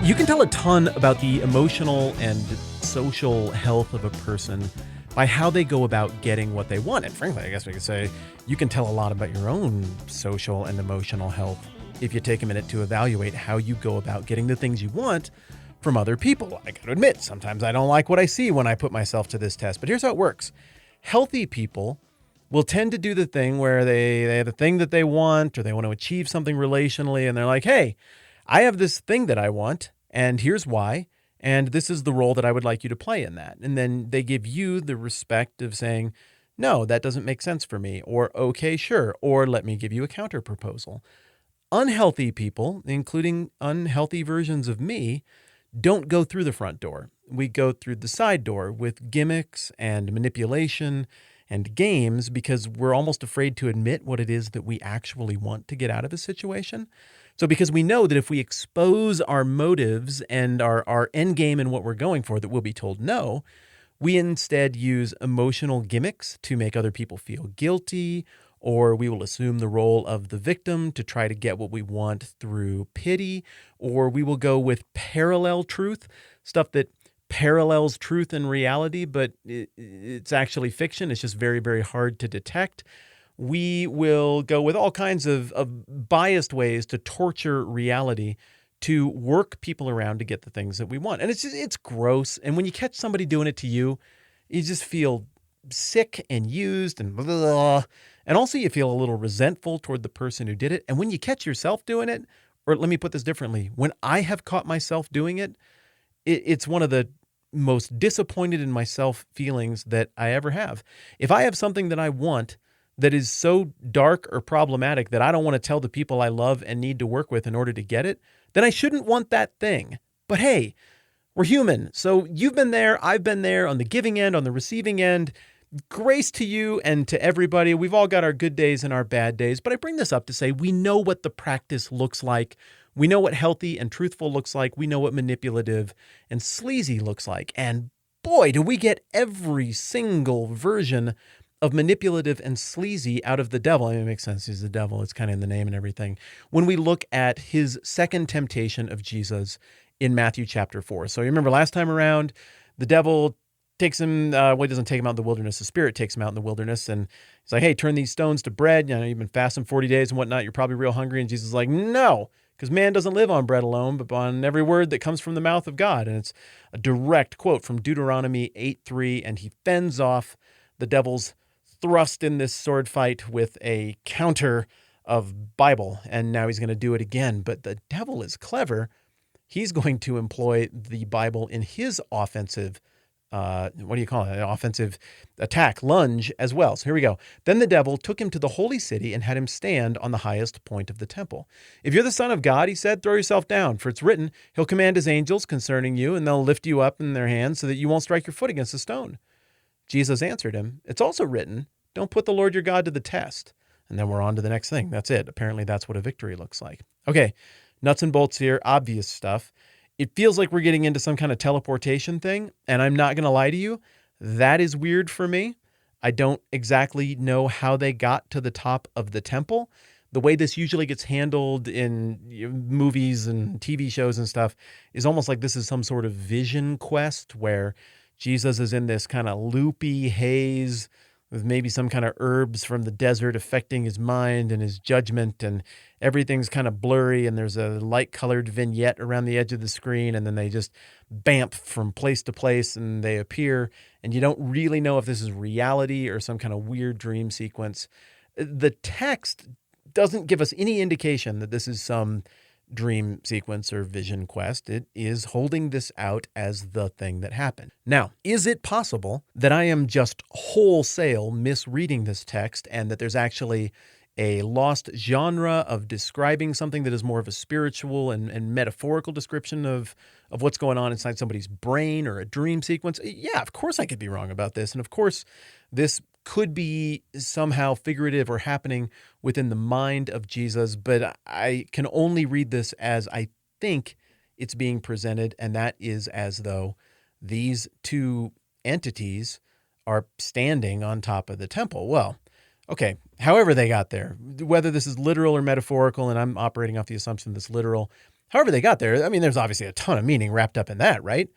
You can tell a ton about the emotional and social health of a person by how they go about getting what they want. And frankly, I guess we could say you can tell a lot about your own social and emotional health if you take a minute to evaluate how you go about getting the things you want from other people. I got to admit, sometimes I don't like what I see when I put myself to this test, but here's how it works. Healthy people will tend to do the thing where they have a thing that they want, or they want to achieve something relationally, and they're like, hey, I have this thing that I want, and here's why, and this is the role that I would like you to play in that. And then they give you the respect of saying, no, that doesn't make sense for me, or okay, sure, or let me give you a counter proposal. Unhealthy people, including unhealthy versions of me, don't go through the front door. We go through the side door with gimmicks and manipulation and games because we're almost afraid to admit what it is that we actually want to get out of a situation. So because we know that if we expose our motives and our end game and what we're going for, that we'll be told no, we instead use emotional gimmicks to make other people feel guilty, or we will assume the role of the victim to try to get what we want through pity, or we will go with parallel truth, stuff that parallels truth and reality, but it's actually fiction. It's just very, very hard to detect. We will go with all kinds of biased ways to torture reality to work people around to get the things that we want. And it's gross. And when you catch somebody doing it to you, you just feel sick and used and blah. And also you feel a little resentful toward the person who did it. And when you catch yourself doing it, or let me put this differently, when I have caught myself doing it, it's one of the most disappointed in myself feelings that I ever have. If I have something that I want that is so dark or problematic that I don't want to tell the people I love and need to work with in order to get it, then I shouldn't want that thing. But hey, we're human. So you've been there, I've been there on the giving end, on the receiving end. Grace to you and to everybody. We've all got our good days and our bad days, but I bring this up to say we know what the practice looks like. We know what healthy and truthful looks like. We know what manipulative and sleazy looks like. And boy, do we get every single version of manipulative and sleazy out of the devil. I mean, it makes sense. He's the devil. It's kind of in the name and everything. When we look at his second temptation of Jesus in Matthew chapter 4. So you remember last time around, the devil takes him, he doesn't take him out in the wilderness. The Spirit takes him out in the wilderness, and he's like, hey, turn these stones to bread. You know, you've been fasting 40 days and whatnot. You're probably real hungry. And Jesus is like, no, because man doesn't live on bread alone, but on every word that comes from the mouth of God. And it's a direct quote from Deuteronomy 8:3, and he fends off the devil's thrust in this sword fight with a counter of Bible. And now he's going to do it again. But the devil is clever. He's going to employ the Bible in his offensive offensive attack, lunge as well. So here we go. Then the devil took him to the holy city and had him stand on the highest point of the temple. If you're the Son of God, he said, throw yourself down, for it's written, he'll command his angels concerning you, and they'll lift you up in their hands so that you won't strike your foot against a stone. Jesus answered him, it's also written, don't put the Lord your God to the test. And then we're on to the next thing. That's it. Apparently that's what a victory looks like. Okay, nuts and bolts here, obvious stuff. It feels like we're getting into some kind of teleportation thing, and I'm not going to lie to you, that is weird for me. I don't exactly know how they got to the top of the temple. The way this usually gets handled in movies and TV shows and stuff is almost like this is some sort of vision quest where Jesus is in this kind of loopy haze with maybe some kind of herbs from the desert affecting his mind and his judgment, and everything's kind of blurry, and there's a light-colored vignette around the edge of the screen, and then they just bamf from place to place, and they appear, and you don't really know if this is reality or some kind of weird dream sequence. The text doesn't give us any indication that this is some dream sequence or vision quest. It is holding this out as the thing that happened. Now, is it possible that I am just wholesale misreading this text and that there's actually a lost genre of describing something that is more of a spiritual and metaphorical description of what's going on inside somebody's brain or a dream sequence? Yeah, of course I could be wrong about this. And of course, this could be somehow figurative or happening within the mind of Jesus, but I can only read this as I think it's being presented, and that is as though these two entities are standing on top of the temple. Well, okay, however they got there, whether this is literal or metaphorical, and I'm operating off the assumption that's literal, However they got there, I mean, there's obviously a ton of meaning wrapped up in that, right?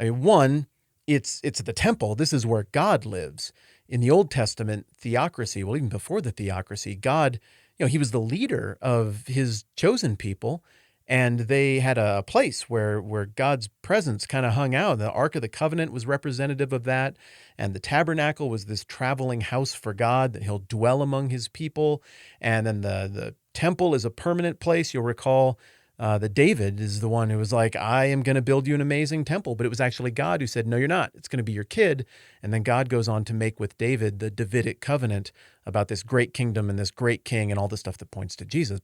I mean, one, it's the temple. This is where God lives. In the Old Testament theocracy, well, even before the theocracy, God, he was the leader of his chosen people, and they had a place where God's presence kind of hung out. The Ark of the Covenant was representative of that, and the tabernacle was this traveling house for God that he'll dwell among his people. And then the temple is a permanent place. You'll recall that David is the one who was like, I am going to build you an amazing temple. But it was actually God who said, no, you're not. It's going to be your kid. And then God goes on to make with David the Davidic covenant about this great kingdom and this great king and all the stuff that points to Jesus.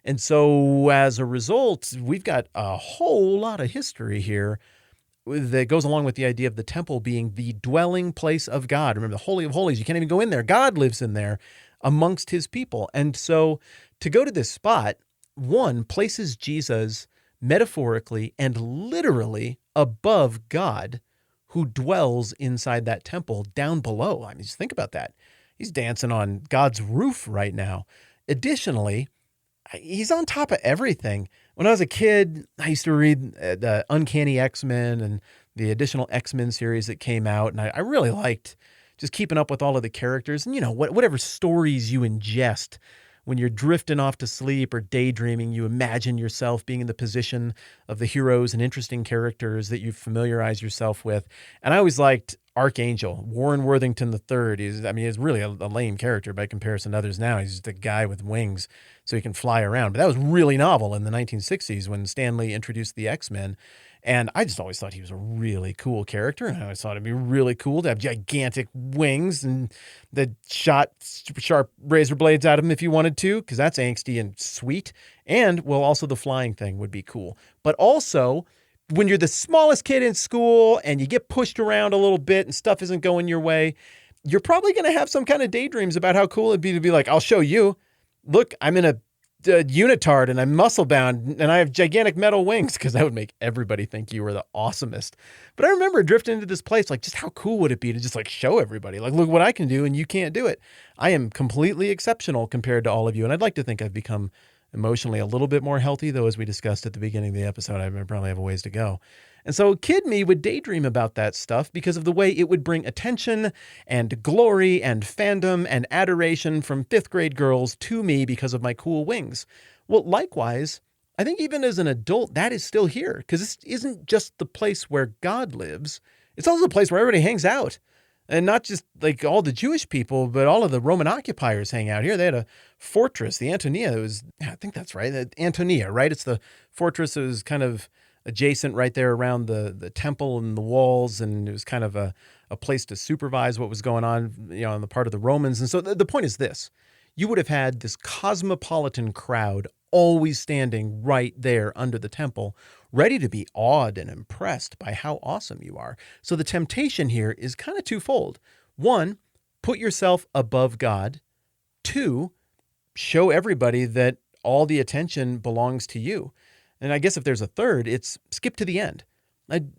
And so as a result, we've got a whole lot of history here that goes along with the idea of the temple being the dwelling place of God. Remember, the Holy of Holies, you can't even go in there. God lives in there amongst his people. And so to go to this spot, one, places Jesus metaphorically and literally above God, who dwells inside that temple down below. I mean, just think about that. He's dancing on God's roof right now. Additionally, he's on top of everything. When I was a kid, I used to read the Uncanny X-Men and the additional X-Men series that came out, and I really liked just keeping up with all of the characters. And, whatever stories you ingest when you're drifting off to sleep or daydreaming, you imagine yourself being in the position of the heroes and interesting characters that you familiarize yourself with. And I always liked Archangel, Warren Worthington III. He's really a lame character by comparison to others now. He's just a guy with wings so he can fly around. But that was really novel in the 1960s when Stan Lee introduced the X-Men. And I just always thought he was a really cool character. And I always thought it'd be really cool to have gigantic wings and that shot sharp razor blades out of him if you wanted to, because that's angsty and sweet. And, well, also the flying thing would be cool. But also, when you're the smallest kid in school and you get pushed around a little bit and stuff isn't going your way, you're probably going to have some kind of daydreams about how cool it'd be to be like, I'll show you. Look, I'm in a unitard and I'm muscle bound and I have gigantic metal wings, because that would make everybody think you were the awesomest. But I remember drifting into this place, like, just how cool would it be to just like show everybody, like, look what I can do and you can't do it. I am completely exceptional compared to all of you. And I'd like to think I've become emotionally a little bit more healthy, though, as we discussed at the beginning of the episode, I probably have a ways to go. And so kid me would daydream about that stuff because of the way it would bring attention and glory and fandom and adoration from fifth grade girls to me because of my cool wings. Well, likewise, I think even as an adult, that is still here, because this isn't just the place where God lives. It's also the place where everybody hangs out. And not just like all the Jewish people, but all of the Roman occupiers hang out here. They had a fortress, the Antonia. I think that's right, the Antonia, right? It's the fortress that was kind of adjacent right there around the temple and the walls, and it was kind of a place to supervise what was going on, on the part of the Romans. And so the point is this: you would have had this cosmopolitan crowd always standing right there under the temple, ready to be awed and impressed by how awesome you are. So the temptation here is kind of twofold. One, put yourself above God. Two, show everybody that all the attention belongs to you. And I guess if there's a third, it's skip to the end.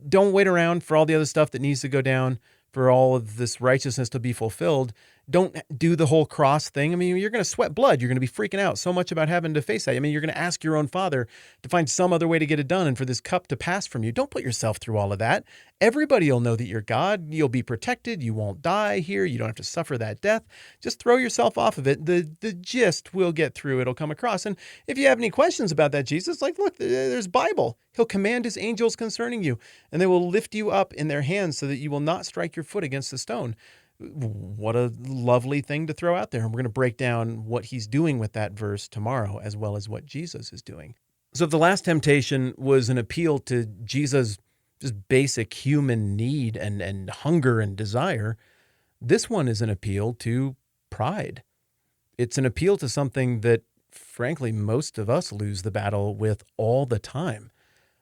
Don't wait around for all the other stuff that needs to go down, for all of this righteousness to be fulfilled. Don't do the whole cross thing. I mean, you're going to sweat blood. You're going to be freaking out so much about having to face that. I mean, you're going to ask your own Father to find some other way to get it done and for this cup to pass from you. Don't put yourself through all of that. Everybody will know that you're God. You'll be protected. You won't die here. You don't have to suffer that death. Just throw yourself off of it. The gist will get through. It'll come across. And if you have any questions about that, Jesus, like, look, there's Bible. He'll command his angels concerning you, and they will lift you up in their hands so that you will not strike your foot against a stone. What a lovely thing to throw out there. And we're going to break down what he's doing with that verse tomorrow, as well as what Jesus is doing. So if the last temptation was an appeal to Jesus' just basic human need and hunger and desire, this one is an appeal to pride. It's an appeal to something that, frankly, most of us lose the battle with all the time.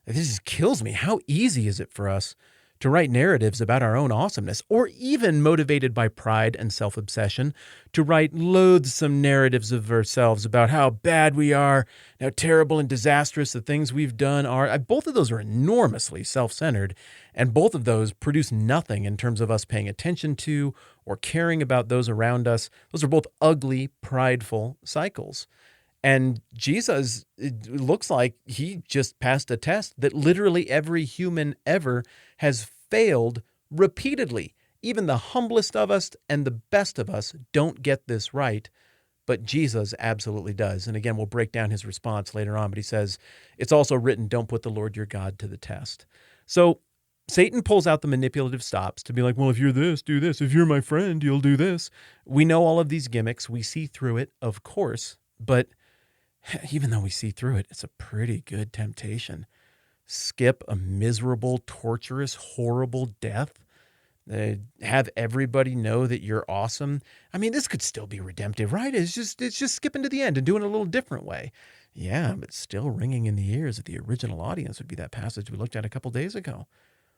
This just kills me. How easy is it for us to write narratives about our own awesomeness, or even motivated by pride and self-obsession, to write loathsome narratives of ourselves about how bad we are, how terrible and disastrous the things we've done are. Both of those are enormously self-centered, and both of those produce nothing in terms of us paying attention to or caring about those around us. Those are both ugly, prideful cycles. And Jesus, it looks like he just passed a test that literally every human ever has failed repeatedly. Even the humblest of us and the best of us don't get this right, but Jesus absolutely does. And again, we'll break down his response later on, but he says, it's also written, don't put the Lord your God to the test. So Satan pulls out the manipulative stops to be like, well, if you're this, do this. If you're my friend, you'll do this. We know all of these gimmicks. We see through it, of course, but even though we see through it, it's a pretty good temptation. Skip a miserable, torturous, horrible death. Have everybody know that you're awesome. I mean, this could still be redemptive, right? It's just skipping to the end and doing it a little different way. Yeah, but still ringing in the ears of the original audience would be that passage we looked at a couple days ago,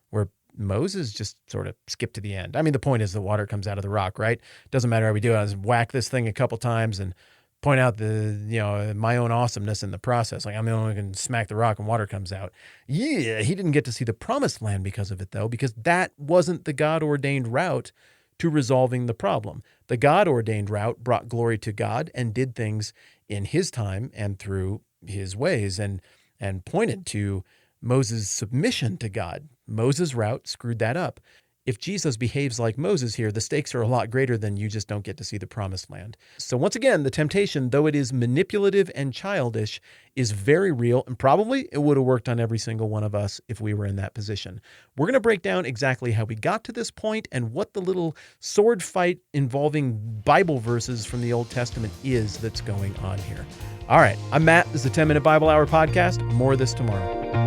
where Moses just sort of skipped to the end. I mean, the point is the water comes out of the rock, right? Doesn't matter how we do it. I just whack this thing a couple times and point out my own awesomeness in the process. Like, I'm the only one who can smack the rock and water comes out. Yeah, he didn't get to see the promised land because of it, though, because that wasn't the God-ordained route to resolving the problem. The God-ordained route brought glory to God and did things in his time and through his ways and pointed to Moses' submission to God. Moses' route screwed that up. If Jesus behaves like Moses here, the stakes are a lot greater than you just don't get to see the promised land. So once again, the temptation, though it is manipulative and childish, is very real, and probably it would have worked on every single one of us if we were in that position. We're going to break down exactly how we got to this point and what the little sword fight involving Bible verses from the Old Testament is that's going on here. All right, I'm Matt. This is the 10-Minute Bible Hour podcast. More of this tomorrow.